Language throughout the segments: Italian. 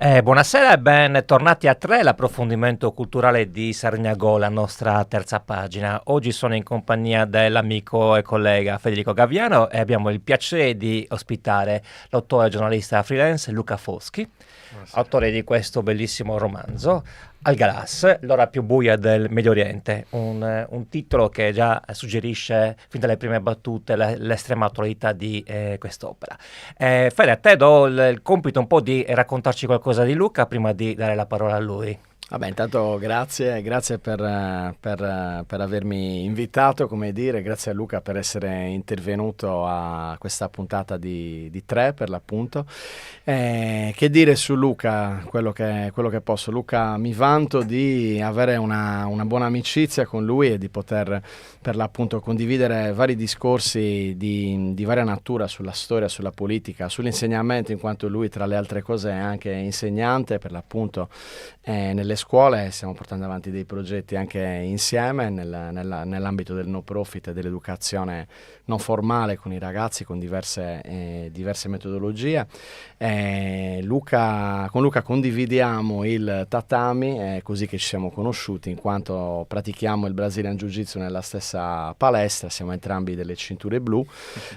Buonasera e bentornati a tre, l'approfondimento culturale di Sargnagò, la nostra terza pagina. Oggi sono in compagnia dell'amico e collega Federico Gaviano e abbiamo il piacere di ospitare l'autore e giornalista freelance Luca Foschi, autore di questo bellissimo romanzo, Al-Galas, l'ora più buia del Medio Oriente, un titolo che già suggerisce fin dalle prime battute l'estrema attualità di quest'opera. Fede, a te do il compito un po' di raccontarci qualcosa di Luca prima di dare la parola a lui. Vabbè, intanto grazie per avermi invitato, come dire, grazie a Luca per essere intervenuto a questa puntata di tre, per l'appunto. Che dire su Luca, quello che posso. Luca, mi vanto di avere una buona amicizia con lui e di poter, per l'appunto, condividere vari discorsi di varia natura sulla storia, sulla politica, sull'insegnamento, in quanto lui, tra le altre cose, è anche insegnante, per l'appunto, nelle scuole. Stiamo portando avanti dei progetti anche insieme nell'ambito del no profit e dell'educazione non formale con i ragazzi, con diverse metodologie. Con Luca condividiamo il tatami, è così che ci siamo conosciuti, in quanto pratichiamo il Brazilian Jiu-Jitsu nella stessa palestra, siamo entrambi delle cinture blu,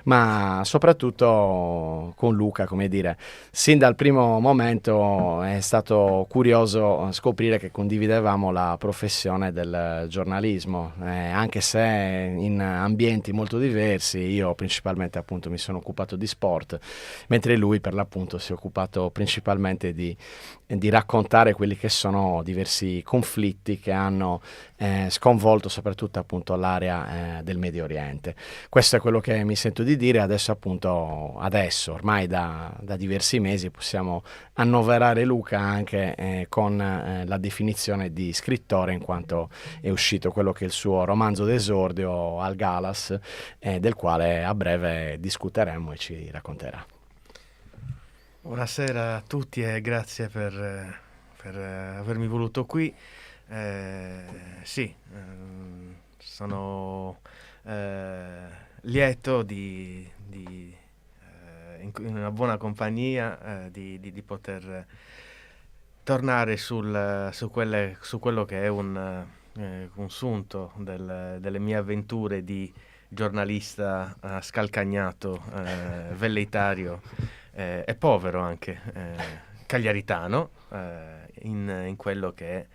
ma soprattutto con Luca, come dire, sin dal primo momento è stato curioso scoprire che condividevamo la professione del giornalismo, anche se in ambienti molto diversi. Io principalmente, appunto, mi sono occupato di sport, mentre lui, per l'appunto, si è occupato principalmente di raccontare quelli che sono diversi conflitti che hanno sconvolto soprattutto, appunto, l'area del Medio Oriente. Questo è quello che mi sento di dire. Adesso ormai da diversi mesi possiamo annoverare Luca anche con la definizione di scrittore, in quanto è uscito quello che è il suo romanzo d'esordio, Al-Galas, del quale a breve discuteremo e ci racconterà. Buonasera a tutti e grazie per avermi voluto qui. Sono lieto in una buona compagnia di poter tornare su quello che è un sunto delle mie avventure di giornalista scalcagnato, velleitario e povero anche, cagliaritano, in quello che è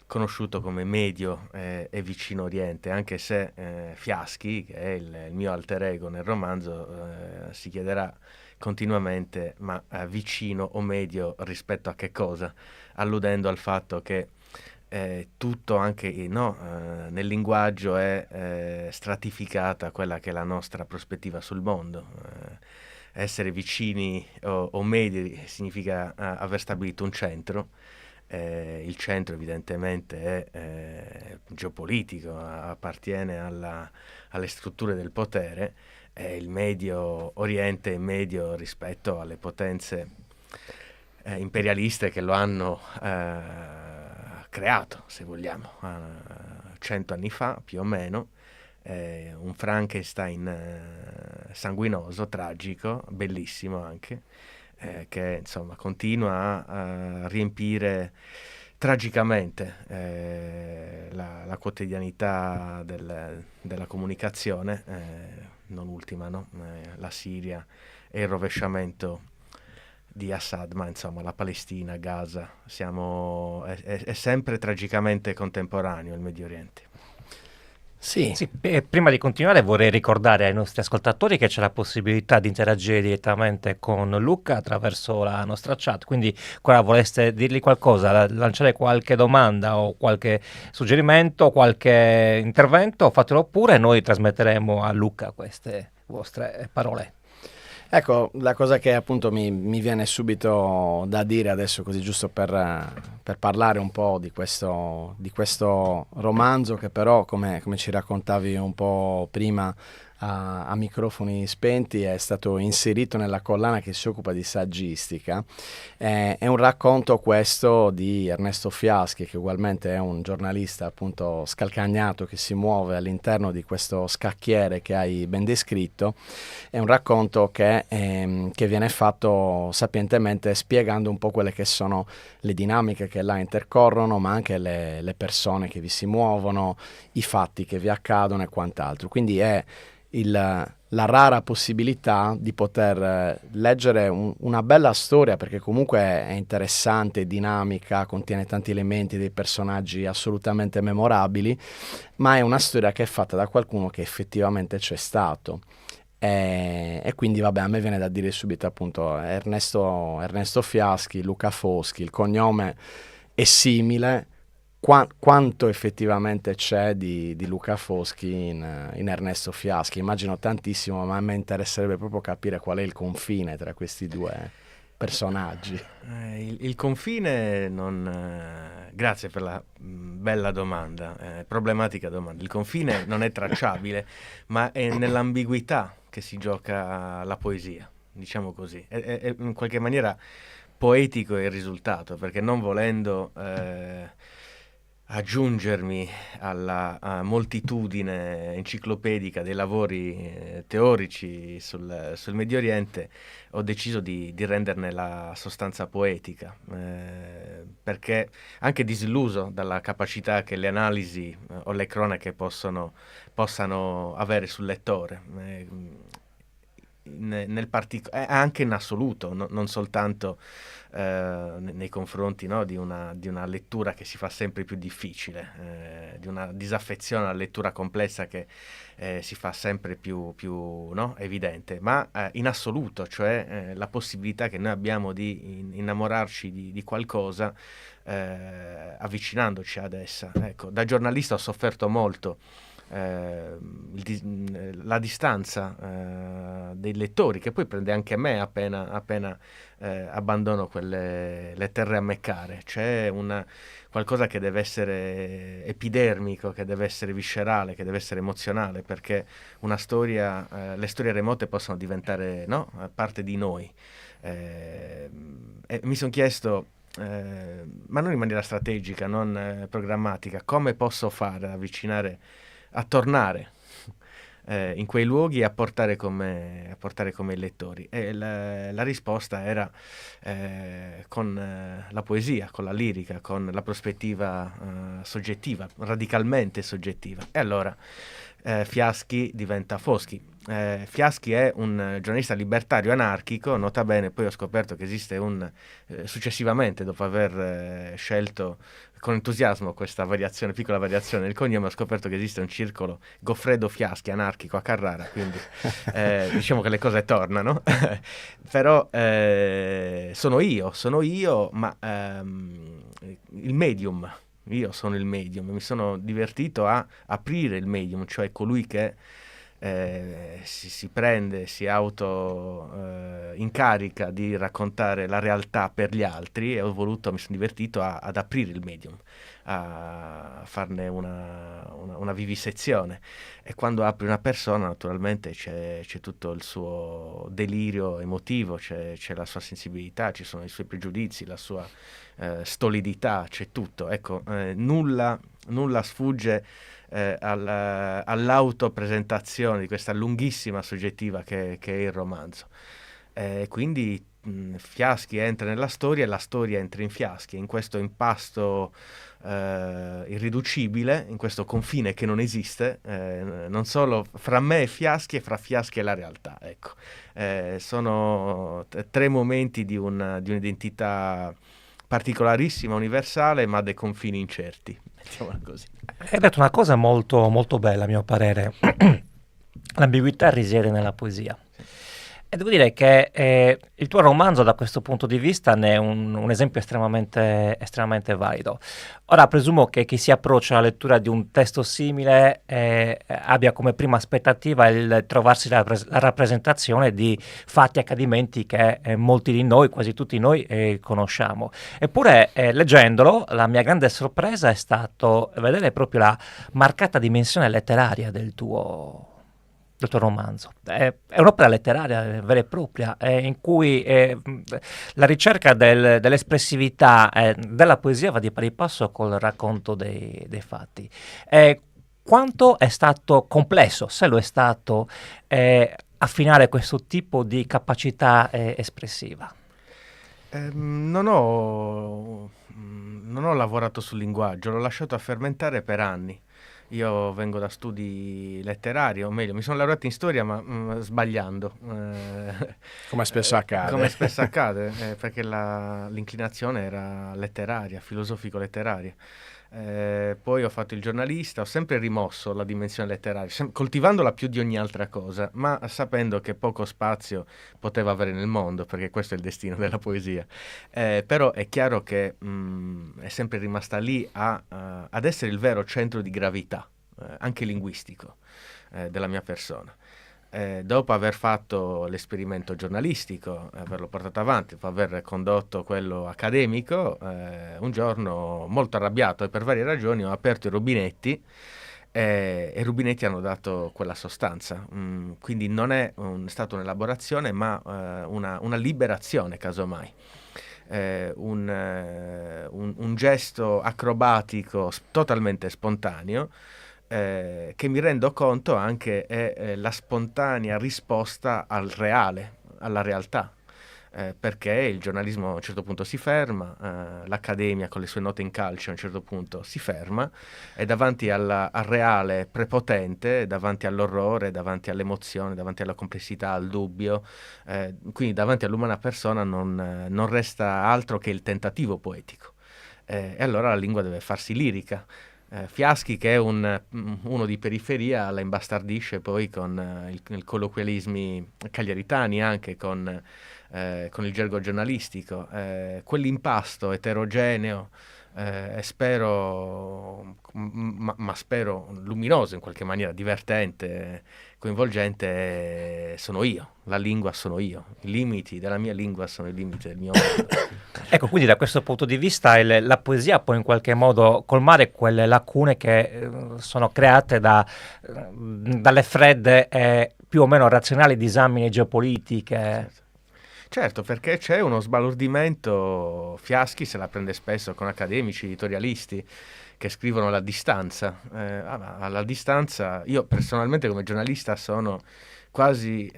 conosciuto come Medio e Vicino Oriente, anche se Fiaschi, che è il mio alter ego nel romanzo, si chiederà continuamente ma vicino o medio rispetto a che cosa, alludendo al fatto che tutto anche nel linguaggio è stratificata quella che è la nostra prospettiva sul mondo. Essere vicini o medi significa aver stabilito un centro. Il centro evidentemente è geopolitico, appartiene alle strutture del potere. Il Medio Oriente è medio rispetto alle potenze imperialiste che lo hanno creato, se vogliamo, 100 anni fa più o meno. Un Frankenstein sanguinoso, tragico, bellissimo anche, che insomma continua a riempire tragicamente la quotidianità della comunicazione, non ultima, no? La Siria e il rovesciamento di Assad, ma insomma la Palestina, Gaza, è sempre tragicamente contemporaneo il Medio Oriente. Sì, prima di continuare vorrei ricordare ai nostri ascoltatori che c'è la possibilità di interagire direttamente con Luca attraverso la nostra chat, quindi qua vorreste dirgli qualcosa, lanciare qualche domanda o qualche suggerimento, qualche intervento, fatelo pure e noi trasmetteremo a Luca queste vostre parole. Ecco, la cosa che appunto mi viene subito da dire adesso, così giusto per parlare un po' di questo romanzo, che però, come ci raccontavi un po' prima, a microfoni spenti è stato inserito nella collana che si occupa di saggistica. È un racconto questo di Ernesto Fiaschi, che ugualmente è un giornalista appunto scalcagnato che si muove all'interno di questo scacchiere che hai ben descritto. È un racconto che viene fatto sapientemente spiegando un po' quelle che sono le dinamiche che là intercorrono, ma anche le persone che vi si muovono, i fatti che vi accadono e quant'altro. Quindi è la rara possibilità di poter leggere una bella storia, perché comunque è interessante, dinamica, contiene tanti elementi, dei personaggi assolutamente memorabili, ma è una storia che è fatta da qualcuno che effettivamente c'è stato. E quindi vabbè, a me viene da dire subito appunto Ernesto Fiaschi, Luca Foschi, il cognome è simile. Quanto effettivamente c'è di Luca Foschi in Ernesto Fiaschi? Immagino tantissimo, ma a me interesserebbe proprio capire qual è il confine tra questi due personaggi. Il confine non... grazie per la bella domanda, problematica domanda. Il confine non è tracciabile, ma è nell'ambiguità che si gioca la poesia, diciamo così. È in qualche maniera poetico il risultato, perché non volendo... aggiungermi alla moltitudine enciclopedica dei lavori teorici sul Medio Oriente, ho deciso di renderne la sostanza poetica, perché anche disilluso dalla capacità che le analisi o le cronache possano avere sul lettore. Anche in assoluto, non soltanto nei confronti, no, di una lettura che si fa sempre più difficile, di una disaffezione alla lettura complessa che si fa sempre più no, evidente, ma in assoluto, cioè la possibilità che noi abbiamo di innamorarci di qualcosa avvicinandoci ad essa. Ecco, da giornalista ho sofferto molto la distanza dei lettori, che poi prende anche me appena abbandono le terre a meccare. C'è qualcosa che deve essere epidermico, che deve essere viscerale, che deve essere emozionale, perché una storia, le storie remote possono diventare, no, parte di noi. E mi sono chiesto, ma non in maniera strategica, non programmatica, come posso fare ad avvicinare, a tornare in quei luoghi e a portare come i lettori. E la risposta era con la poesia, con la lirica, con la prospettiva soggettiva, radicalmente soggettiva. E allora Fiaschi diventa Foschi. Fiaschi è un giornalista libertario anarchico, nota bene. Poi ho scoperto che esiste successivamente, dopo aver scelto con entusiasmo questa piccola variazione del cognome, ho scoperto che esiste un circolo Goffredo Fiaschi anarchico a Carrara, quindi diciamo che le cose tornano. Però sono io, ma il medium. Io sono il medium, mi sono divertito a aprire il medium, cioè colui che si prende, si incarica di raccontare la realtà per gli altri, e mi sono divertito ad aprire il medium, a farne una vivisezione. E quando apri una persona, naturalmente c'è tutto il suo delirio emotivo, c'è la sua sensibilità, ci sono i suoi pregiudizi, la sua stolidità, c'è tutto. Ecco, nulla sfugge all'autopresentazione di questa lunghissima soggettiva che è il romanzo. Quindi Fiaschi entra nella storia e la storia entra in Fiaschi, in questo impasto irriducibile, in questo confine che non esiste, non solo fra me e Fiaschi, e fra Fiaschi e la realtà. Ecco, sono tre momenti di un'identità particolarissima, universale, ma dei confini incerti, mettiamola così. Hai detto una cosa molto, molto bella, a mio parere. L'ambiguità risiede nella poesia. E devo dire che il tuo romanzo, da questo punto di vista, ne è un esempio estremamente valido. Ora, presumo che chi si approccia alla lettura di un testo simile abbia come prima aspettativa il trovarsi la rappresentazione di fatti e accadimenti che molti di noi, quasi tutti noi, conosciamo. Eppure, leggendolo, la mia grande sorpresa è stato vedere proprio la marcata dimensione letteraria del tuo del tuo romanzo. È un'opera letteraria vera e propria, in cui la ricerca dell'espressività della poesia va di pari passo col racconto dei fatti. Quanto è stato complesso, se lo è stato, affinare questo tipo di capacità espressiva? Non ho lavorato sul linguaggio, l'ho lasciato a fermentare per anni. Io vengo da studi letterari, o meglio, mi sono laureato in storia, ma sbagliando. Come spesso accade. Come spesso accade, perché l'inclinazione era letteraria, filosofico-letteraria. Poi ho fatto il giornalista, ho sempre rimosso la dimensione letteraria, coltivandola più di ogni altra cosa, ma sapendo che poco spazio poteva avere nel mondo, perché questo è il destino della poesia. Però è chiaro che è sempre rimasta lì ad essere il vero centro di gravità, anche linguistico, della mia persona. Dopo aver fatto l'esperimento giornalistico, averlo portato avanti, dopo aver condotto quello accademico, un giorno molto arrabbiato e per varie ragioni ho aperto i rubinetti e i rubinetti hanno dato quella sostanza. Quindi non è stata un'elaborazione ma una liberazione casomai. Un gesto acrobatico totalmente spontaneo, che mi rendo conto anche è la spontanea risposta al reale, alla realtà, perché il giornalismo a un certo punto si ferma, l'accademia con le sue note in calcio a un certo punto si ferma e davanti al reale prepotente, davanti all'orrore, davanti all'emozione, davanti alla complessità, al dubbio, quindi davanti all'umana persona non resta altro che il tentativo poetico. E allora la lingua deve farsi lirica. Fiaschi, che è uno di periferia, la imbastardisce poi con i colloquialismi cagliaritani, anche con il gergo giornalistico. Quell'impasto eterogeneo, spero, ma spero luminoso in qualche maniera, divertente, coinvolgente, sono io. La lingua sono io. I limiti della mia lingua sono i limiti del mio mondo. Ecco, quindi da questo punto di vista la poesia può in qualche modo colmare quelle lacune che sono create dalle fredde e più o meno razionali disamine geopolitiche. Certo, perché c'è uno sbalordimento. Fiaschi se la prende spesso con accademici, editorialisti che scrivono alla distanza. Alla distanza, io personalmente come giornalista sono quasi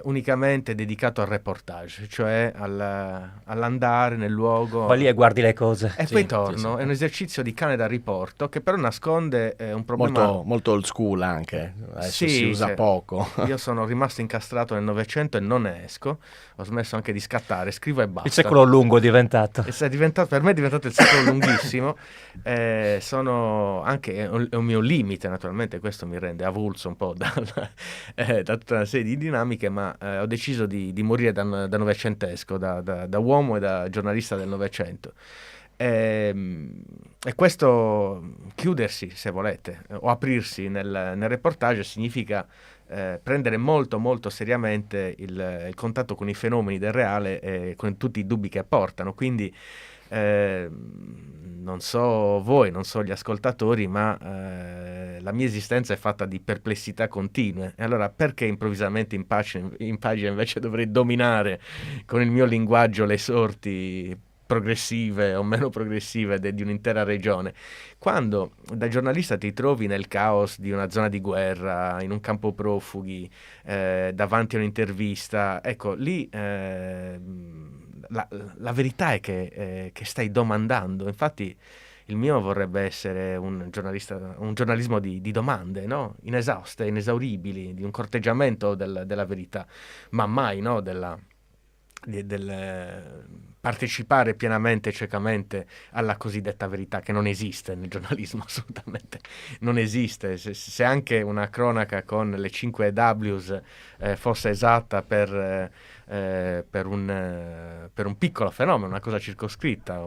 unicamente dedicato al reportage, cioè all'andare nel luogo. Vai lì e guardi le cose. E poi torno, è un esercizio di cane da riporto che però nasconde un problema. Molto old school anche, adesso Sì, si usa poco. Io sono rimasto incastrato nel Novecento e non ne esco, ho smesso anche di scattare, scrivo e basta. Il secolo lungo è diventato. Per me è diventato il secolo lunghissimo, sono anche, è un mio limite naturalmente, questo mi rende avulso un po' da tutta una serie di dinamiche, ma ho deciso di morire da novecentesco, da uomo e da giornalista del Novecento. E questo chiudersi, se volete, o aprirsi nel reportage significa prendere molto molto seriamente il contatto con i fenomeni del reale e con tutti i dubbi che apportano. Quindi non so voi, non so gli ascoltatori, ma la mia esistenza è fatta di perplessità continue. E allora perché improvvisamente in pagina invece dovrei dominare con il mio linguaggio le sorti progressive o meno progressive di un'intera regione? Quando da giornalista ti trovi nel caos di una zona di guerra, in un campo profughi, davanti a un'intervista, ecco, lì la verità è che stai domandando. Infatti il mio vorrebbe essere un giornalismo di domande, no? Inesauste, inesauribili, di un corteggiamento della verità, ma mai, no? del partecipare pienamente, ciecamente alla cosiddetta verità, che non esiste nel giornalismo, assolutamente non esiste. Se anche una cronaca con le 5 Ws fosse esatta per un piccolo fenomeno, una cosa circoscritta,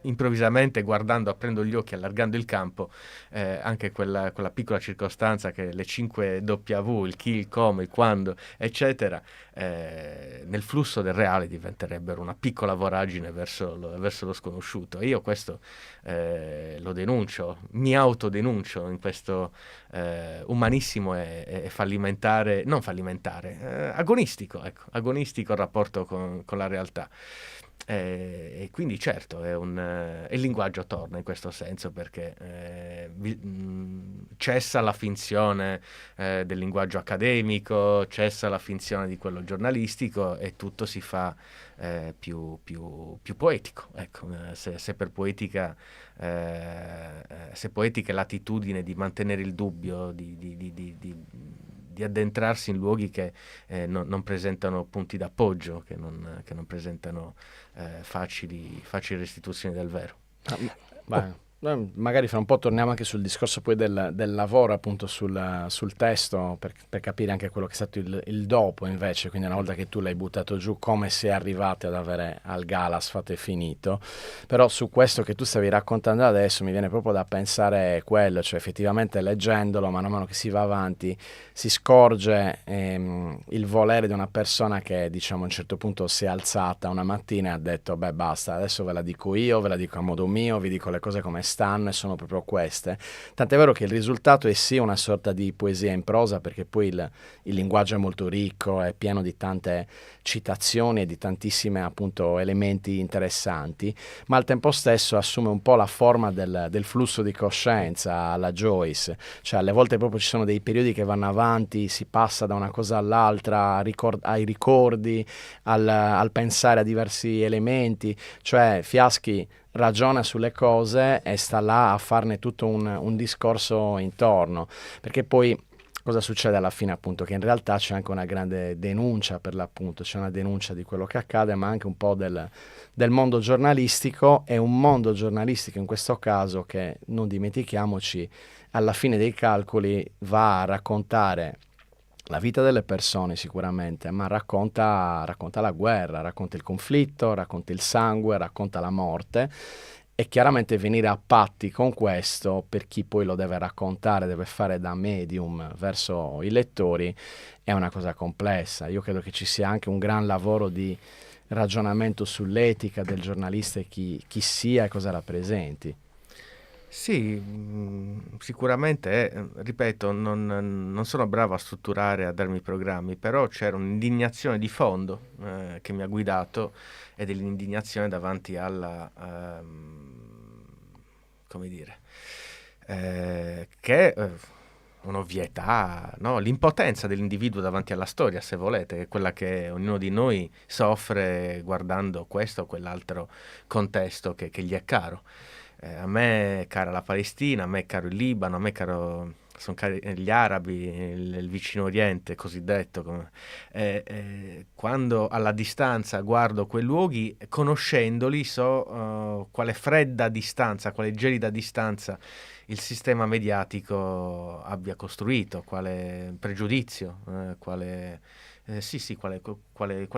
improvvisamente aprendo gli occhi, allargando il campo, anche quella piccola circostanza che le 5 W, il chi, il come, il quando, eccetera, nel flusso del reale diventerebbe sarebbero una piccola voragine verso lo sconosciuto. Io questo lo denuncio, mi autodenuncio in questo umanissimo e fallimentare, non fallimentare, agonistico, ecco, agonistico il rapporto con la realtà. E quindi certo il linguaggio torna in questo senso, perché cessa la finzione del linguaggio accademico, cessa la finzione di quello giornalistico e tutto si fa più poetico. Ecco, se per poetica se poetica è l'attitudine di mantenere il dubbio, di addentrarsi in luoghi che non presentano punti d'appoggio, che non presentano facili restituzioni del vero. Magari fra un po' torniamo anche sul discorso poi del lavoro, appunto sul testo, per capire anche quello che è stato il dopo invece, quindi una volta che tu l'hai buttato giù, come sei arrivati ad avere al Galas fatto e finito. Però su questo che tu stavi raccontando adesso mi viene proprio da pensare quello, cioè effettivamente leggendolo, man mano che si va avanti, si scorge il volere di una persona che, diciamo, a un certo punto si è alzata una mattina e ha detto: beh, basta, adesso ve la dico io, ve la dico a modo mio, vi dico le cose come stanno e sono proprio queste. Tant'è vero che il risultato è sì una sorta di poesia in prosa, perché poi il linguaggio è molto ricco, è pieno di tante citazioni e di tantissime appunto elementi interessanti, ma al tempo stesso assume un po' la forma del flusso di coscienza alla Joyce, cioè alle volte proprio ci sono dei periodi che vanno avanti, si passa da una cosa all'altra, ai ricordi, al pensare a diversi elementi, cioè Fiaschi ragiona sulle cose e sta là a farne tutto un discorso intorno, perché poi cosa succede alla fine, appunto, che in realtà c'è anche una grande denuncia, per l'appunto, c'è una denuncia di quello che accade, ma anche un po' del mondo giornalistico, e un mondo giornalistico in questo caso che, non dimentichiamoci, alla fine dei calcoli va a raccontare la vita delle persone sicuramente, ma racconta la guerra, racconta il conflitto, racconta il sangue, racconta la morte, e chiaramente venire a patti con questo, per chi poi lo deve raccontare, deve fare da medium verso i lettori, è una cosa complessa. Io credo che ci sia anche un gran lavoro di ragionamento sull'etica del giornalista e chi sia e cosa rappresenti. Sì, sicuramente, ripeto, non sono bravo a strutturare, a darmi programmi, però c'era un'indignazione di fondo che mi ha guidato, ed è l'indignazione davanti alla, come dire, che un'ovvietà, no? L'impotenza dell'individuo davanti alla storia, se volete, che è quella che ognuno di noi soffre guardando questo o quell'altro contesto che gli è caro. A me è cara la Palestina, a me è caro il Libano, a me sono cari gli arabi, il vicino Oriente cosiddetto. Quando alla distanza guardo quei luoghi, conoscendoli, so quale fredda distanza, quale gelida distanza il sistema mediatico abbia costruito, quale pregiudizio, quale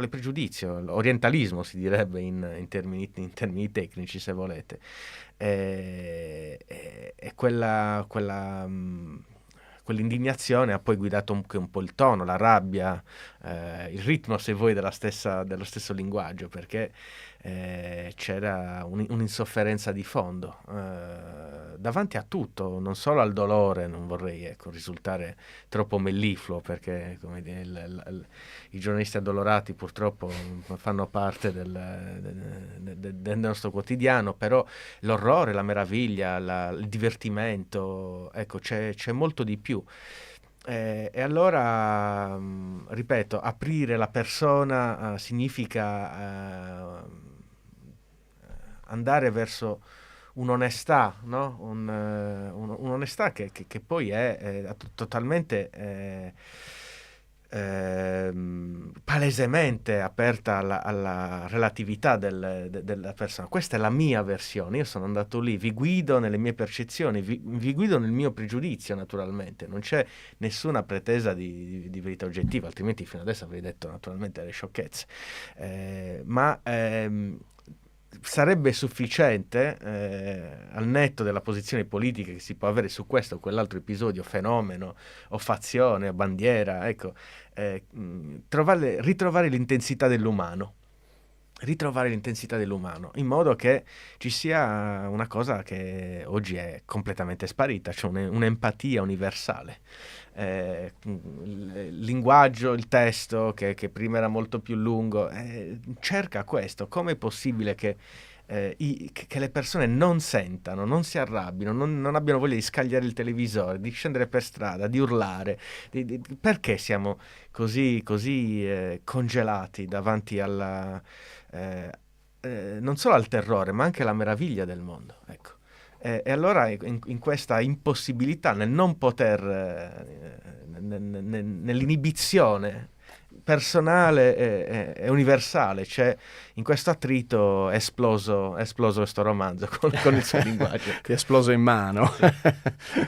pregiudizio, orientalismo si direbbe in termini tecnici, se volete. E quell'indignazione ha poi guidato anche un po' il tono, la rabbia, il ritmo, se vuoi, dello stesso linguaggio, perché c'era un'insofferenza di fondo davanti a tutto, non solo al dolore. Non vorrei risultare troppo mellifluo, perché come dire, i giornalisti addolorati purtroppo fanno parte del nostro quotidiano, però l'orrore, la meraviglia, il divertimento, ecco, c'è molto di più. E allora, ripeto, aprire la persona significa andare verso un'onestà, no? Un'onestà che poi è totalmente palesemente aperta alla relatività della persona. Questa è la mia versione. Io sono andato lì, vi guido nelle mie percezioni, vi guido nel mio pregiudizio, naturalmente. Non c'è nessuna pretesa di verità oggettiva, altrimenti fino adesso avrei detto naturalmente le sciocchezze. Sarebbe sufficiente, al netto della posizione politica che si può avere su questo o quell'altro episodio, fenomeno o fazione o bandiera, ecco, ritrovare l'intensità dell'umano. ritrovare l'intensità dell'umano, in modo che ci sia una cosa che oggi è completamente sparita, cioè un'empatia universale. Il linguaggio, il testo, che prima era molto più lungo, cerca questo. Com'è possibile che che le persone non sentano, non si arrabbino, non abbiano voglia di scagliare il televisore, di scendere per strada, di urlare? Perché siamo così congelati davanti alla, non solo al terrore, ma anche alla meraviglia del mondo? Ecco. E allora in questa impossibilità, nel non poter, nell'inibizione personale e universale, c'è in questo attrito è esploso questo romanzo con il suo linguaggio. Ti è esploso in mano. Sì.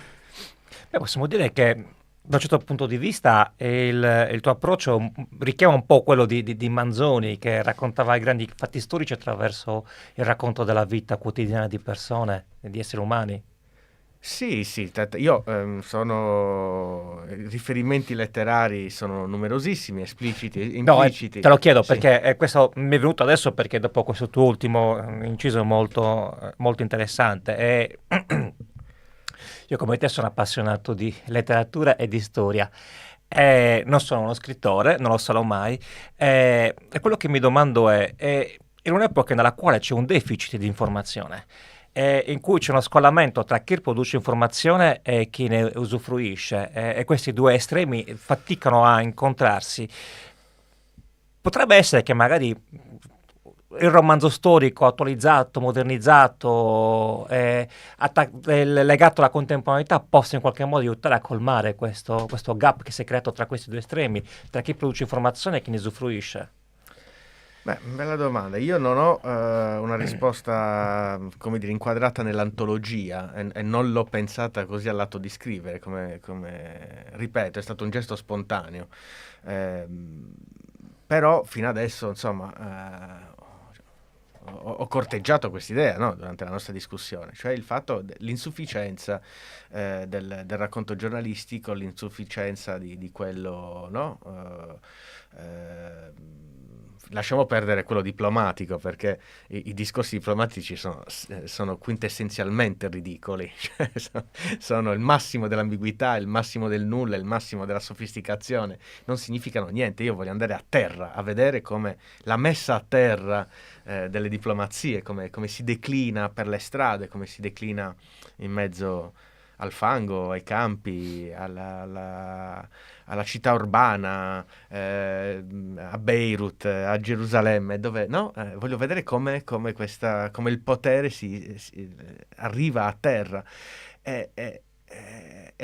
Beh, possiamo dire che da un certo punto di vista il tuo approccio richiama un po' quello di Manzoni, che raccontava i grandi fatti storici attraverso il racconto della vita quotidiana di persone e di esseri umani. Sì, io sono riferimenti letterari sono numerosissimi, espliciti e No, impliciti. te lo chiedo Sì. perché questo mi è venuto adesso perché dopo questo tuo ultimo inciso molto interessante. E io come te sono appassionato di letteratura e di storia. Non sono uno scrittore, non lo sarò mai. E quello che mi domando è in un'epoca nella quale c'è un deficit di informazione, in cui c'è uno scollamento tra chi produce informazione e chi ne usufruisce, e questi due estremi faticano a incontrarsi. Potrebbe essere che magari il romanzo storico attualizzato, modernizzato, legato alla contemporaneità possa in qualche modo aiutare a colmare questo gap che si è creato tra questi due estremi, tra chi produce informazione e chi ne usufruisce. Beh, bella domanda. Io non ho una risposta, come dire, inquadrata nell'antologia e non l'ho pensata così all'atto di scrivere, ripeto, è stato un gesto spontaneo. Però fino adesso, insomma, ho corteggiato quest'idea, no, durante la nostra discussione, cioè il fatto dell'insufficienza del racconto giornalistico, l'insufficienza di quello, no? Lasciamo perdere quello diplomatico, perché i discorsi diplomatici sono quintessenzialmente ridicoli, cioè sono il massimo dell'ambiguità, il massimo del nulla, il massimo della sofisticazione, non significano niente. Io voglio andare a terra, a vedere come la messa a terra delle diplomazie, come si declina per le strade, come si declina in mezzo al fango, ai campi, alla città urbana, a Beirut, a Gerusalemme, dove no? Voglio vedere come il potere arriva a terra. E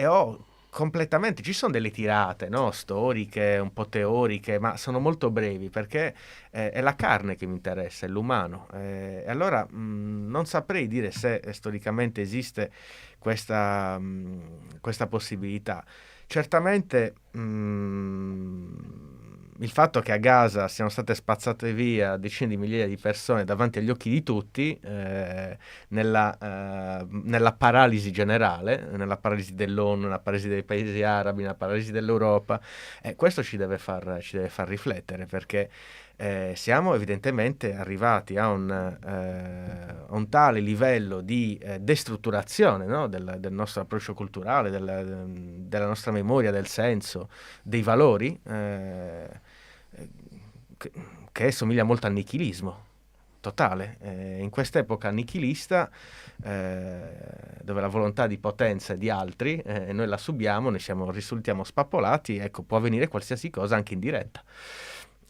ho completamente, ci sono delle tirate, no? Storiche, un po' teoriche, ma sono molto brevi, perché è la carne che mi interessa, è l'umano. E allora non saprei dire se storicamente esiste questa possibilità. Certamente il fatto che a Gaza siano state spazzate via decine di migliaia di persone davanti agli occhi di tutti, nella paralisi generale, nella paralisi dell'ONU, nella paralisi dei paesi arabi, nella paralisi dell'Europa, questo ci deve far riflettere, perché siamo evidentemente arrivati a un tale livello di destrutturazione, no? del nostro approccio culturale, della nostra memoria, del senso, dei valori, che somiglia molto al nichilismo totale. In quest'epoca nichilista, dove la volontà di potenza è di altri, noi la subiamo, risultiamo spappolati, ecco, può avvenire qualsiasi cosa anche in diretta.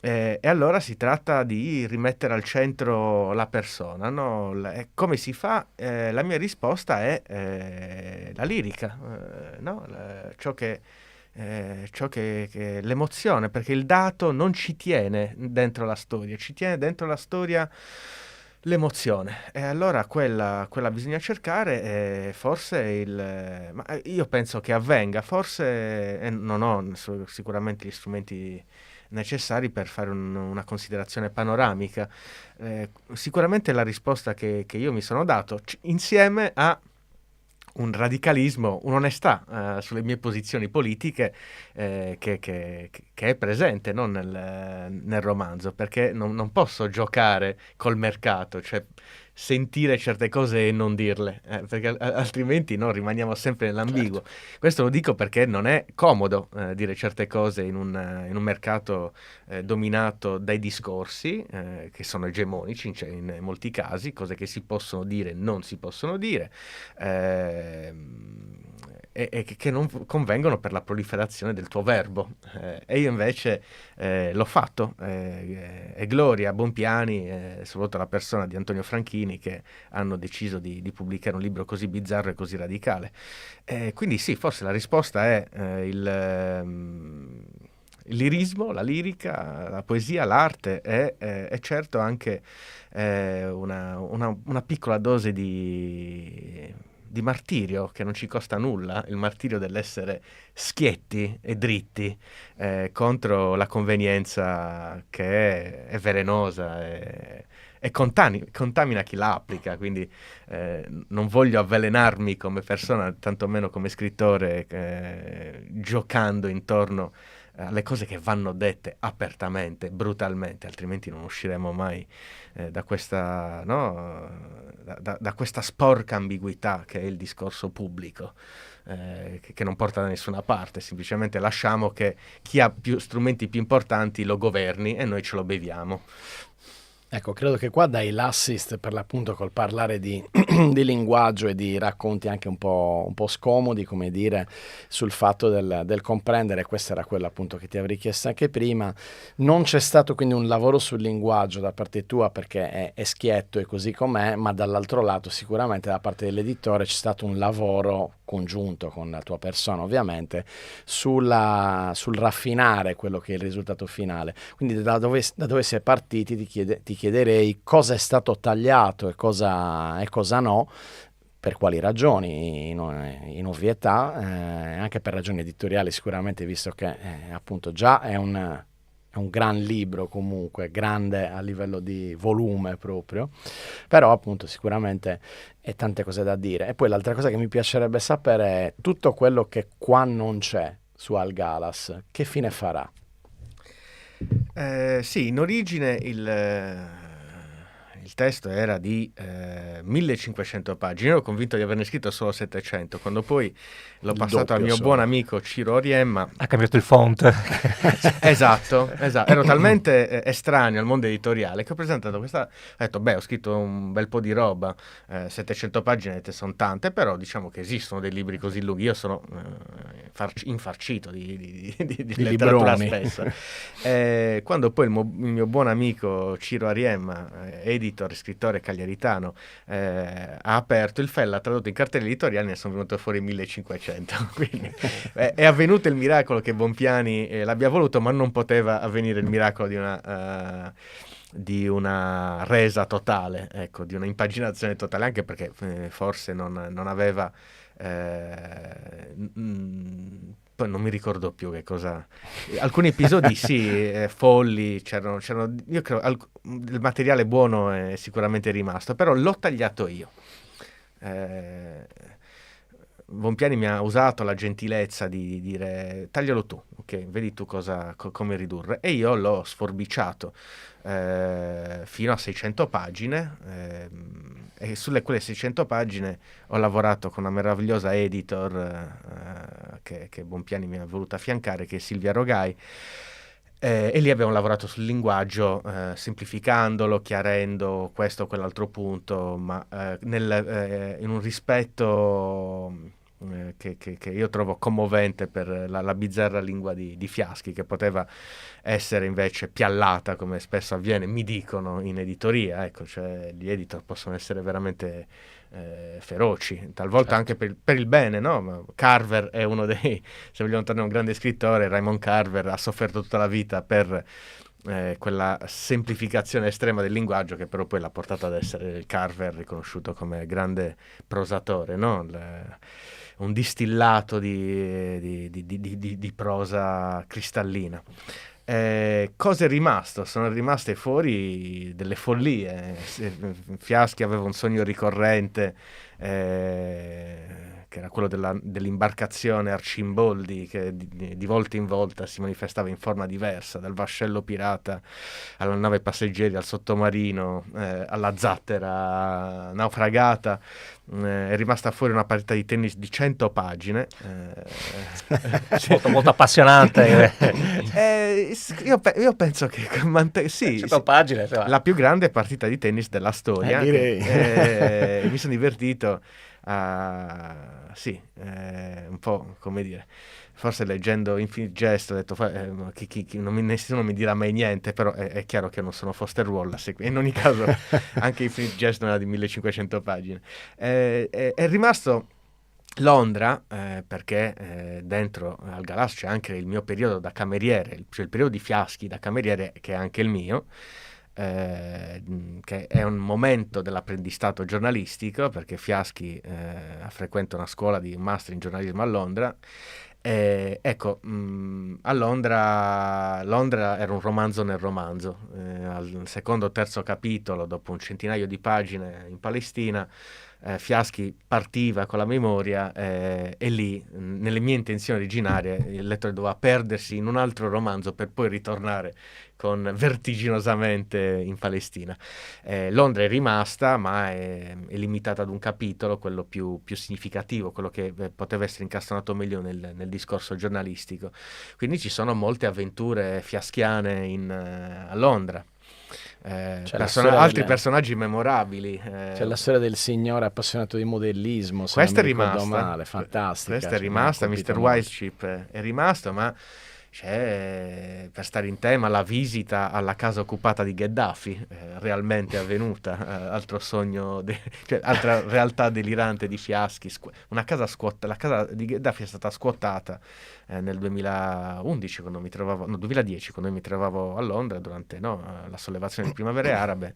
E allora si tratta di rimettere al centro la persona, no? Come si fa? La mia risposta è la lirica, no? Ciò che l'emozione, perché il dato non ci tiene dentro la storia, ci tiene dentro la storia l'emozione, e allora quella bisogna cercare, forse ma io penso che avvenga, forse, e non ho sicuramente gli strumenti necessari per fare una considerazione panoramica. Sicuramente la risposta che io mi sono dato, insieme a un radicalismo, un'onestà sulle mie posizioni politiche che è presente, no, nel romanzo, perché non posso giocare col mercato, cioè sentire certe cose e non dirle, perché altrimenti no, rimaniamo sempre nell'ambiguo. Certo. Questo lo dico perché non è comodo dire certe cose in un mercato dominato dai discorsi che sono egemonici in molti casi, cose che si possono dire non si possono dire, e che non convengono per la proliferazione del tuo verbo. E io invece l'ho fatto, e Gloria, Bonpiani, soprattutto la persona di Antonio Franchini, che hanno deciso di pubblicare un libro così bizzarro e così radicale. Quindi sì, forse la risposta è il lirismo, la lirica, la poesia, l'arte e certo anche una piccola dose di martirio che non ci costa nulla, il martirio dell'essere schietti e dritti contro la convenienza che è velenosa e contamina chi la applica. Quindi non voglio avvelenarmi come persona, tantomeno come scrittore, giocando intorno alle cose che vanno dette apertamente, brutalmente, altrimenti non usciremo mai da questa, no? da questa sporca ambiguità che è il discorso pubblico, che non porta da nessuna parte. Semplicemente lasciamo che chi ha più strumenti più importanti lo governi e noi ce lo beviamo. Ecco, credo che qua dai l'assist per l'appunto col parlare di linguaggio e di racconti anche un po' scomodi, come dire, sul fatto del comprendere, questo era quello appunto che ti avrei chiesto anche prima. Non c'è stato quindi un lavoro sul linguaggio da parte tua perché è schietto e così com'è, ma dall'altro lato sicuramente da parte dell'editore c'è stato un lavoro congiunto con la tua persona ovviamente sul raffinare quello che è il risultato finale. Quindi da dove si è partiti ti chiederei cosa è stato tagliato e cosa no, per quali ragioni, in ovvietà, anche per ragioni editoriali sicuramente, visto che appunto già è un gran libro, comunque grande a livello di volume proprio, però appunto sicuramente è tante cose da dire. E poi l'altra cosa che mi piacerebbe sapere è tutto quello che qua non c'è su Algalas, che fine farà? Sì, in origine il testo era di 1500 pagine, io ero convinto di averne scritto solo 700, quando poi l'ho passato al mio buon amico Ciro Ariemma. Ha cambiato il font. Esatto, ero talmente estraneo al mondo editoriale che ho presentato questa, ho detto ho scritto un bel po' di roba, 700 pagine sono tante, però diciamo che esistono dei libri così lunghi, io sono infarcito di letteratura spessa. Quando poi il mio buon amico Ciro Ariemma, editor, scrittore cagliaritano, ha aperto il Fella, ha tradotto in cartelli editoriali, ne sono venute fuori 1500. Quindi è avvenuto il miracolo che Bonpiani l'abbia voluto, ma non poteva avvenire il miracolo di una resa totale, ecco, di una impaginazione totale, anche perché forse non aveva poi non mi ricordo più che cosa, alcuni episodi sì, folli, c'erano io credo il materiale buono è sicuramente rimasto, però l'ho tagliato io. Bonpiani mi ha usato la gentilezza di dire taglialo tu, ok, vedi tu come ridurre, e io l'ho sforbiciato fino a 600 pagine, e sulle quelle 600 pagine ho lavorato con una meravigliosa editor che Bonpiani mi ha voluto affiancare, che è Silvia Rogai. E lì abbiamo lavorato sul linguaggio, semplificandolo, chiarendo questo o quell'altro punto, ma in un rispetto che io trovo commovente per la bizzarra lingua di Fiaschi, che poteva essere invece piallata, come spesso avviene, mi dicono, in editoria. Ecco, cioè gli editor possono essere veramente feroci, talvolta anche per il bene, no? Ma Carver è uno dei, se vogliamo tornare a un grande scrittore, Raymond Carver ha sofferto tutta la vita per quella semplificazione estrema del linguaggio, che però poi l'ha portato ad essere il Carver riconosciuto come grande prosatore, no? Un distillato di prosa cristallina. Cosa è rimasto? Sono rimaste fuori delle follie. Fiaschi aveva un sogno ricorrente che era quello dell'imbarcazione Arcimboldi, che di volta in volta si manifestava in forma diversa, dal vascello pirata alla nave passeggeri, al sottomarino, alla zattera naufragata. È rimasta fuori una partita di tennis di 100 pagine. Molto, molto appassionante. Io penso che sì, 100 pagine, cioè. la più grande partita di tennis della storia. Direi. Mi sono divertito un po', come dire, forse leggendo Infinite Jest ho detto nessuno mi dirà mai niente, però è chiaro che non sono Foster Wallace, in ogni caso anche Infinite Jest non era di 1500 pagine. È rimasto Londra, perché dentro al Galà c'è anche il mio periodo da cameriere, cioè il periodo di Fiaschi da cameriere, che è anche il mio, che è un momento dell'apprendistato giornalistico, perché Fiaschi frequenta una scuola di master in giornalismo a Londra. Ecco, a Londra era un romanzo nel romanzo. Al secondo o terzo capitolo, dopo un centinaio di pagine in Palestina, Fiaschi partiva con la memoria, e lì, nelle mie intenzioni originarie, il lettore doveva perdersi in un altro romanzo per poi ritornare vertiginosamente in Palestina. Londra è rimasta, ma è limitata ad un capitolo, quello più significativo, quello che poteva essere incastonato meglio nel discorso giornalistico. Quindi ci sono molte avventure fiaschiane a Londra. Altri personaggi memorabili. C'è la storia del signore appassionato di modellismo, se questa non è mi ricordo rimasta male, fantastica. Questa è rimasta, Mr. Wiseship è rimasto, ma c'è, per stare in tema, la visita alla casa occupata di Gheddafi, realmente avvenuta, altro sogno, cioè altra realtà delirante di Fiaschi. La casa di Gheddafi è stata scuotata nel 2011, 2010, quando mi trovavo a Londra durante la sollevazione di primavere arabe.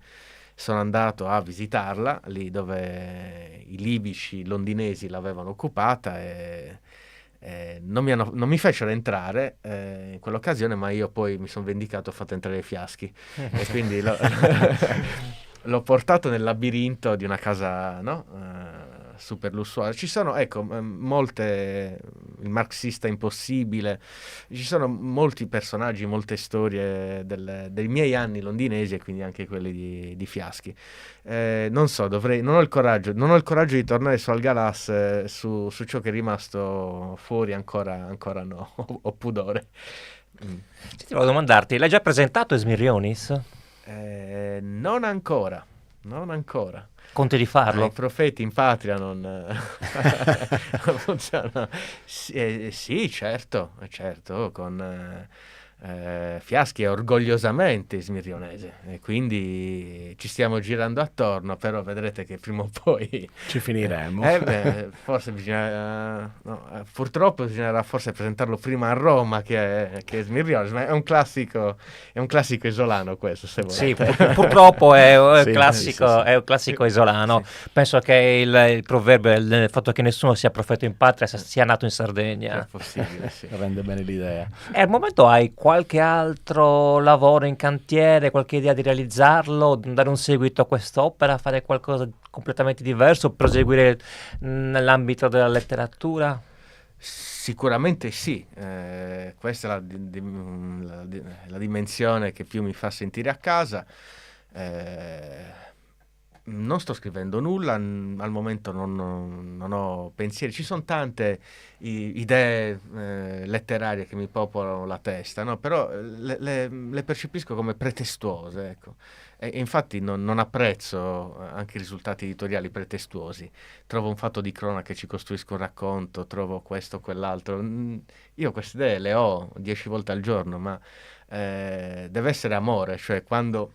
Sono andato a visitarla lì dove i libici londinesi l'avevano occupata, e non mi fecero entrare in quell'occasione, ma io poi mi sono vendicato, ho fatto entrare i Fiaschi e quindi l'ho portato nel labirinto di una casa super lussuosa. Ci sono, ecco, molte, il marxista impossibile, ci sono molti personaggi, molte storie dei miei anni londinesi, e quindi anche quelli di Fiaschi. Non so, non ho il coraggio di tornare su Al Galà, su ciò che è rimasto fuori, ancora no, ho pudore. Ti volevo domandarti, l'hai già presentato Esmirionis? Non ancora. Conti di farlo? I profeti in patria non funzionano. Sì, certo, con Fiaschi è orgogliosamente smirionese, e quindi ci stiamo girando attorno, però vedrete che prima o poi ci finiremo. Forse purtroppo bisognerà forse presentarlo prima a Roma che Smirionese, ma è un classico isolano questo, se volete. Sì, purtroppo è un Sì, classico, sì. è un classico isolano. Sì. Penso che il proverbio del fatto che nessuno sia profeta in patria sia nato in Sardegna. È possibile, sì. Rende bene l'idea. E al momento hai qualche altro lavoro in cantiere, qualche idea di realizzarlo, dare un seguito a quest'opera, fare qualcosa di completamente diverso, proseguire nell'ambito della letteratura? Sicuramente sì, questa è la dimensione che più mi fa sentire a casa. Non sto scrivendo nulla, al momento non ho pensieri, ci sono tante idee letterarie che mi popolano la testa, no? Però le percepisco come pretestuose, ecco. E infatti non apprezzo anche i risultati editoriali pretestuosi. Trovo un fatto di cronaca che ci costruisca un racconto, trovo questo o quell'altro. Io queste idee le ho 10 volte al giorno, ma deve essere amore, cioè quando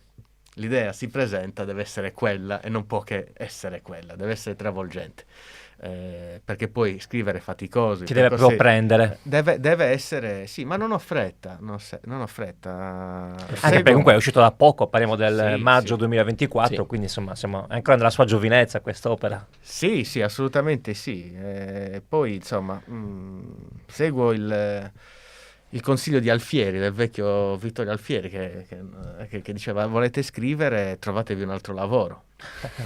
l'idea si presenta deve essere quella e non può che essere quella, deve essere travolgente, perché poi scrivere è faticoso. Ti deve proprio prendere. Deve essere, sì, ma non ho fretta. Anche perché comunque è uscito da poco, parliamo del maggio 2024, sì. Quindi insomma siamo ancora nella sua giovinezza quest'opera. Sì, assolutamente sì. Poi insomma seguo il consiglio di Alfieri, del vecchio Vittorio Alfieri, che diceva: volete scrivere, trovatevi un altro lavoro.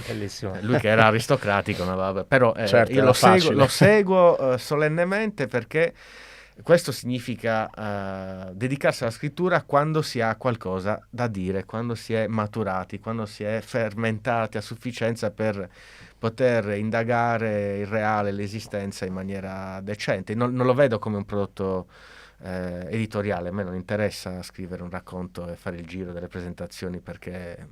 Bellissimo. Lui che era aristocratico, no, vabbè, però Certo, io era lo seguo solennemente, perché questo significa dedicarsi alla scrittura quando si ha qualcosa da dire, quando si è maturati, quando si è fermentati a sufficienza per poter indagare il reale, l'esistenza in maniera decente. Non lo vedo come un prodotto editoriale. A me non interessa scrivere un racconto e fare il giro delle presentazioni perché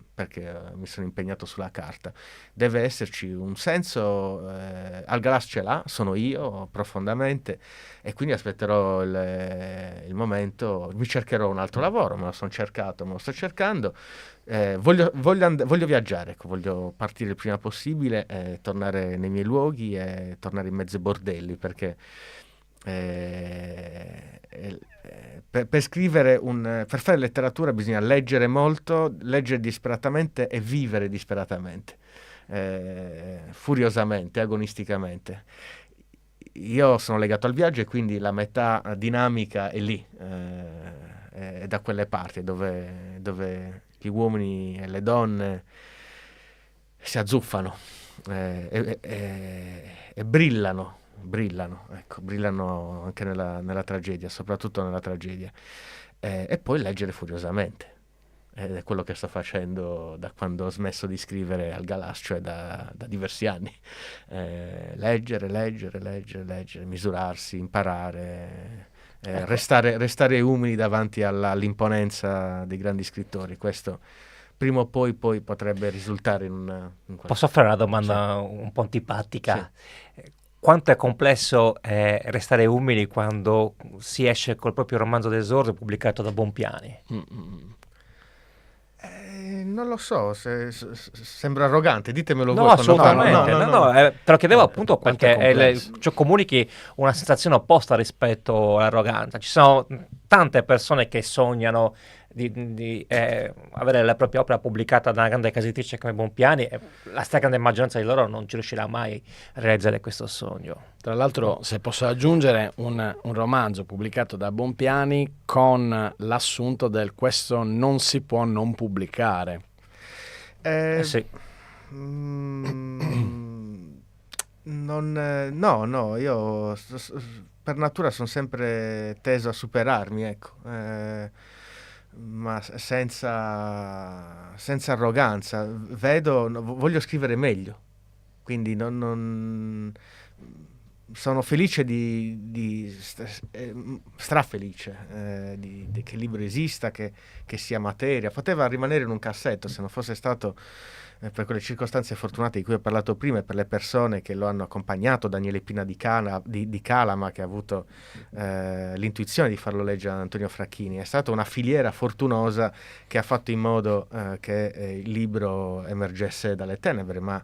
mi sono impegnato sulla carta. Deve esserci un senso, Algalas ce l'ha, sono io profondamente, e quindi aspetterò il momento, mi cercherò un altro lavoro, me lo sto cercando. Voglio viaggiare, ecco, voglio partire il prima possibile, tornare nei miei luoghi e tornare in mezzo ai bordelli, perché per scrivere per fare letteratura bisogna leggere molto, leggere disperatamente e vivere disperatamente, furiosamente, agonisticamente. Io sono legato al viaggio, e quindi la metà dinamica è lì, è da quelle parti dove gli uomini e le donne si azzuffano e brillano, ecco, brillano anche nella tragedia, soprattutto nella tragedia. E poi leggere furiosamente. Ed è quello che sto facendo da quando ho smesso di scrivere al Galas, cioè da diversi anni. Leggere, misurarsi, imparare, Ecco. restare umili davanti all'imponenza dei grandi scrittori. Questo prima o poi potrebbe risultare in Posso fare una domanda un po' antipatica? Quanto è complesso restare umili quando si esce col proprio romanzo d'esordio pubblicato da Bompiani? Non lo so, sembra arrogante, ditemelo No, voi quando assolutamente. parlo. No, te lo chiedevo appunto quanto è perché complesso. cioè, comunichi una sensazione opposta rispetto all'arroganza. Ci sono tante persone che sognano di avere la propria opera pubblicata da una grande casa editrice come Bompiani, e la stragrande maggioranza di loro non ci riuscirà mai a realizzare questo sogno. Tra l'altro, se posso aggiungere, un romanzo pubblicato da Bompiani con l'assunto del questo non si può non pubblicare. Sì. No, io per natura sono sempre teso a superarmi, ecco, ma senza arroganza. Voglio scrivere meglio, quindi sono felice strafelice che il libro esista, che sia materia. Poteva rimanere in un cassetto se non fosse stato per quelle circostanze fortunate di cui ho parlato prima, e per le persone che lo hanno accompagnato. Daniele Pina di Calama, che ha avuto l'intuizione di farlo leggere ad Antonio Fracchini. È stata una filiera fortunosa che ha fatto in modo che il libro emergesse dalle tenebre, ma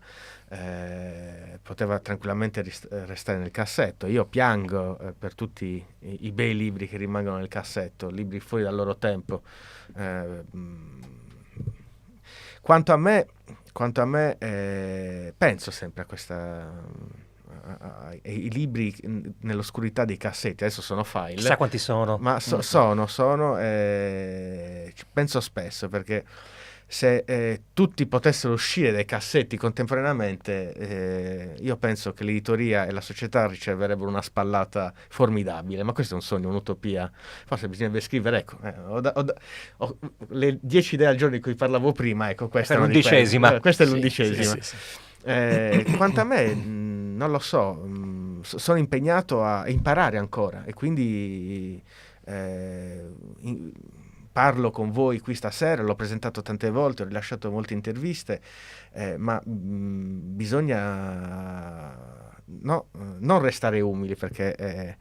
poteva tranquillamente restare nel cassetto. Io piango per tutti i bei libri che rimangono nel cassetto, libri fuori dal loro tempo. Quanto a me, penso sempre a ai libri nell'oscurità dei cassetti. Adesso sono file. Chissà quanti sono. Ma penso spesso, perché se tutti potessero uscire dai cassetti contemporaneamente, io penso che l'editoria e la società riceverebbero una spallata formidabile. Ma questo è un sogno, un'utopia. Forse bisognerebbe scrivere, ecco, ho le 10 idee al giorno di cui parlavo prima, ecco, questa è l'11ª. Questa è Sì, l'11ª. sì. Quanto a me, non lo so, sono impegnato a imparare ancora, e quindi parlo con voi qui stasera. L'ho presentato tante volte, ho rilasciato molte interviste, ma bisogna non restare umili, perché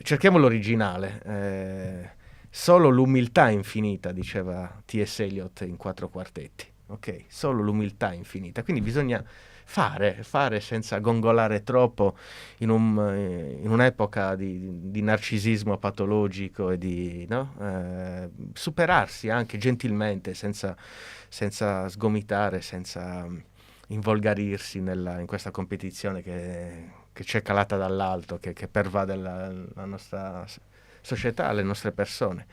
cerchiamo l'originale. Solo l'umiltà infinita, diceva T.S. Eliot in 4 quartetti. Ok, solo l'umiltà infinita. Quindi bisogna fare senza gongolare troppo in un'epoca di narcisismo patologico, e di superarsi anche gentilmente, senza sgomitare, senza involgarirsi in questa competizione che c'è calata dall'alto, che pervade la nostra società, alle nostre persone.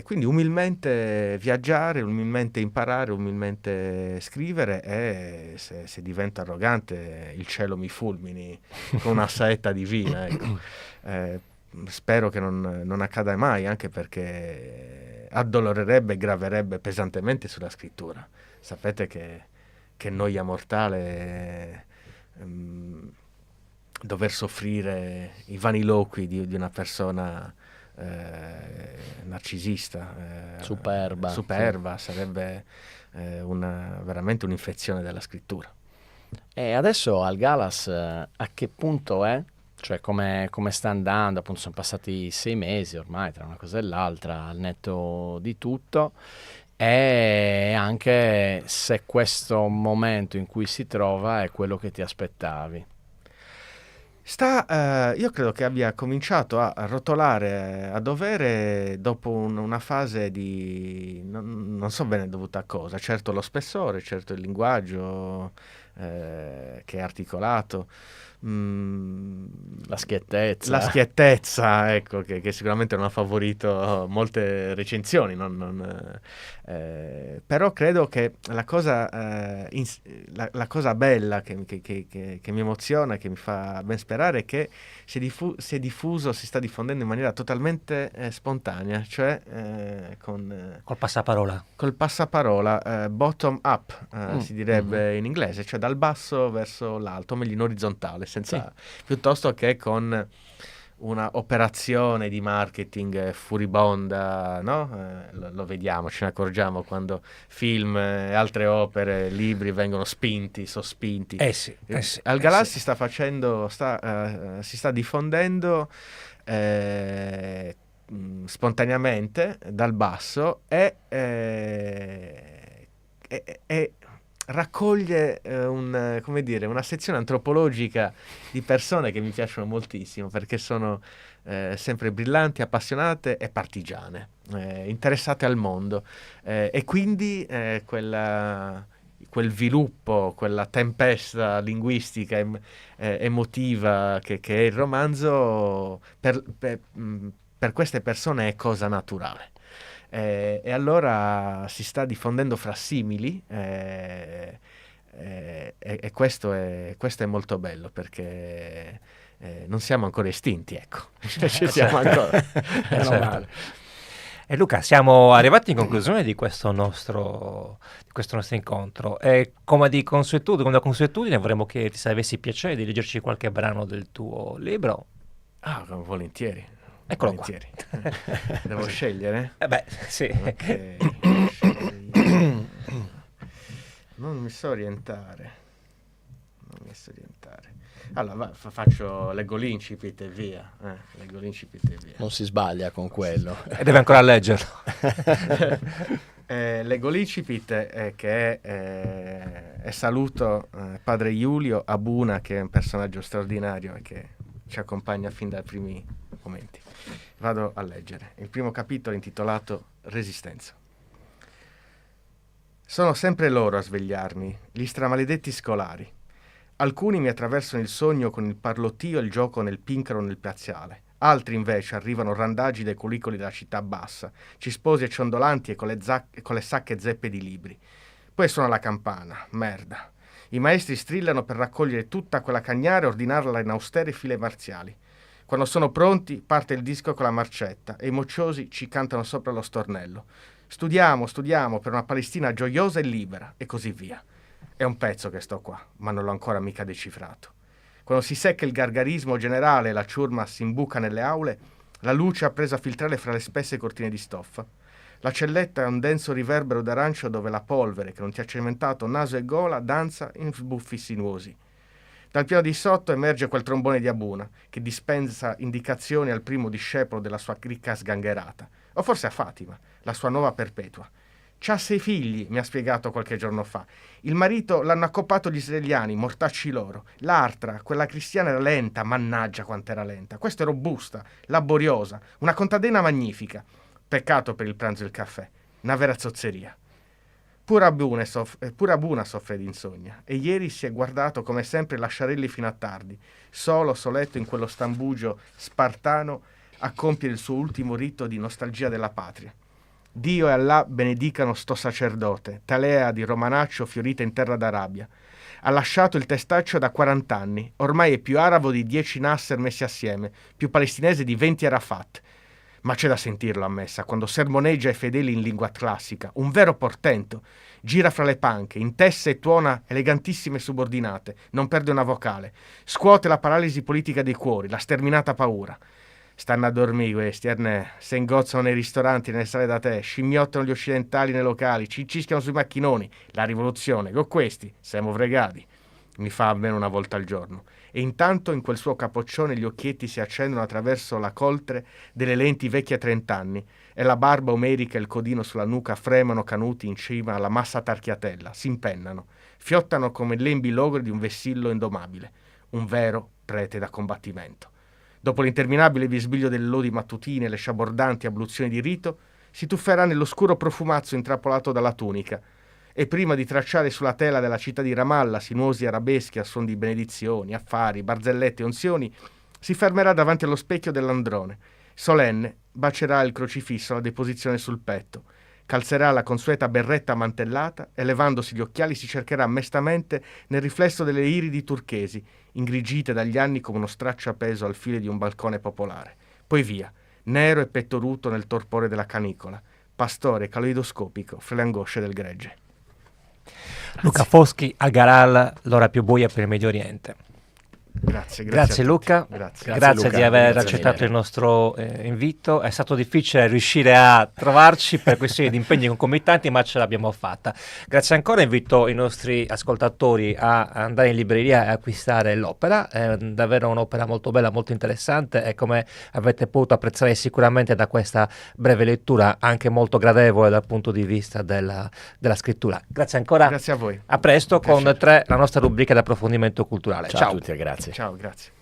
Quindi umilmente viaggiare, umilmente imparare, umilmente scrivere, e se divento arrogante il cielo mi fulmini con una saetta divina, ecco. Spero che non accada mai, anche perché addolorerebbe e graverebbe pesantemente sulla scrittura. Sapete che noia mortale dover soffrire i vaniloqui di una persona narcisista, superba, sarebbe veramente un'infezione della scrittura. E adesso al Galas a che punto è? Cioè come sta andando? Appunto sono passati 6 mesi ormai tra una cosa e l'altra, al netto di tutto, e anche se questo momento in cui si trova è quello che ti aspettavi. Io credo che abbia cominciato a rotolare a dovere dopo una fase di non so bene dovuta a cosa, certo lo spessore, certo il linguaggio che è articolato, La schiettezza. la schiettezza, ecco, che sicuramente non ha favorito molte recensioni, però credo che la cosa bella che mi emoziona, che mi fa ben sperare, è che si è diffuso, si sta diffondendo in maniera totalmente spontanea, cioè Col passaparola. col passaparola, bottom up, si direbbe in inglese, cioè dal basso verso l'alto, o meglio in orizzontale, piuttosto che con una operazione di marketing furibonda, no? Lo vediamo, ce ne accorgiamo quando film e altre opere, libri vengono sospinti. Al Galas si sta facendo, si sta diffondendo spontaneamente dal basso e raccoglie una sezione antropologica di persone che mi piacciono moltissimo, perché sono sempre brillanti, appassionate e partigiane, interessate al mondo, e quindi quel sviluppo, quella tempesta linguistica emotiva che è il romanzo, per queste persone è cosa naturale. E allora si sta diffondendo fra simili, e questo è molto bello, perché non siamo ancora estinti, ecco. Ci siamo ancora. Certo. E Luca, siamo arrivati in conclusione di questo nostro incontro, e come da consuetudine vorremmo chiederti se avessi piacere di leggerci qualche brano del tuo libro. Volentieri. Eccolo volentieri. Devo scegliere? Sì. Okay. Non mi so orientare. Allora, leggo l'incipit e via. Non si sbaglia con quello. E deve ancora leggerlo. Leggo l'incipit, che è saluto padre Giulio Abuna, che è un personaggio straordinario e che ci accompagna fin dai primi momenti. Vado a leggere. Il primo capitolo è intitolato Resistenza. Sono sempre loro a svegliarmi, gli stramaledetti scolari. Alcuni mi attraversano il sogno con il parlottio e il gioco nel pincaro nel piazzale. Altri invece arrivano randagi dai culicoli della città bassa, cisposi e ciondolanti e con le sacche zeppe di libri. Poi suona la campana, merda. I maestri strillano per raccogliere tutta quella cagnara e ordinarla in austere file marziali. Quando sono pronti, parte il disco con la marcetta e i mocciosi ci cantano sopra lo stornello. Studiamo per una Palestina gioiosa e libera, e così via. È un pezzo che sto qua, ma non l'ho ancora mica decifrato. Quando si secca il gargarismo generale e la ciurma si imbuca nelle aule, la luce ha preso a filtrare fra le spesse cortine di stoffa. La celletta è un denso riverbero d'arancio dove la polvere, che non ti ha cementato naso e gola, danza in sbuffi sinuosi. Dal piano di sotto emerge quel trombone di Abuna, che dispensa indicazioni al primo discepolo della sua cricca sgangherata, o forse a Fatima, la sua nuova perpetua. C'ha 6 figli, mi ha spiegato qualche giorno fa. Il marito l'hanno accoppato gli israeliani, mortacci loro. L'altra, quella cristiana, era lenta, mannaggia quant'era lenta. Questa è robusta, laboriosa, una contadina magnifica. Peccato per il pranzo e il caffè, una vera zozzeria. Pure Abuna soffre di insonnia, e ieri si è guardato come sempre Lasciarelli fino a tardi, soletto in quello stambugio spartano a compiere il suo ultimo rito di nostalgia della patria. Dio e Allah benedicano sto sacerdote, talea di romanaccio fiorita in terra d'Arabia. Ha lasciato il testaccio da 40 anni, ormai è più arabo di 10 Nasser messi assieme, più palestinese di 20 Arafat. Ma c'è da sentirlo a messa, quando sermoneggia i fedeli in lingua classica, un vero portento. Gira fra le panche, intessa e tuona elegantissime subordinate, non perde una vocale. Scuote la paralisi politica dei cuori, la sterminata paura. Stanno a dormire questi, Ernè, se ingozzano nei ristoranti, nelle sale da tè, scimmiottano gli occidentali nei locali, cincischiano sui macchinoni. La rivoluzione, con questi siamo fregati. Mi fa almeno una volta al giorno. E intanto in quel suo capoccione gli occhietti si accendono attraverso la coltre delle lenti vecchie a 30 anni e la barba omerica e il codino sulla nuca fremono canuti in cima alla massa tarchiatella, si impennano, fiottano come lembi logori di un vessillo indomabile, un vero prete da combattimento. Dopo l'interminabile bisbiglio delle lodi mattutine e le sciabordanti abluzioni di rito, si tufferà nell'oscuro profumazzo intrappolato dalla tunica e prima di tracciare sulla tela della città di Ramallah sinuosi arabeschi a suon di benedizioni, affari, barzellette e unzioni, si fermerà davanti allo specchio dell'androne. Solenne, bacerà il crocifisso alla deposizione sul petto, calzerà la consueta berretta mantellata e levandosi gli occhiali si cercherà mestamente nel riflesso delle iridi turchesi, ingrigite dagli anni come uno straccio appeso al filo di un balcone popolare. Poi via, nero e pettoruto nel torpore della canicola, pastore caloidoscopico fra le angosce del gregge. Luca Foschi, Al Garal, l'ora più buia per il Medio Oriente. Grazie Luca, grazie grazie Luca, di aver grazie accettato mille. il nostro invito. È stato difficile riuscire a trovarci per questioni di impegni concomitanti, ma ce l'abbiamo fatta. Grazie ancora, invito i nostri ascoltatori a andare in libreria e acquistare l'opera. È davvero un'opera molto bella, molto interessante e, come avete potuto apprezzare sicuramente da questa breve lettura, anche molto gradevole dal punto di vista della scrittura. Grazie ancora. Grazie a voi. A presto con Piacere. 3, la nostra rubrica di approfondimento culturale. Ciao a tutti e grazie. Ciao, grazie.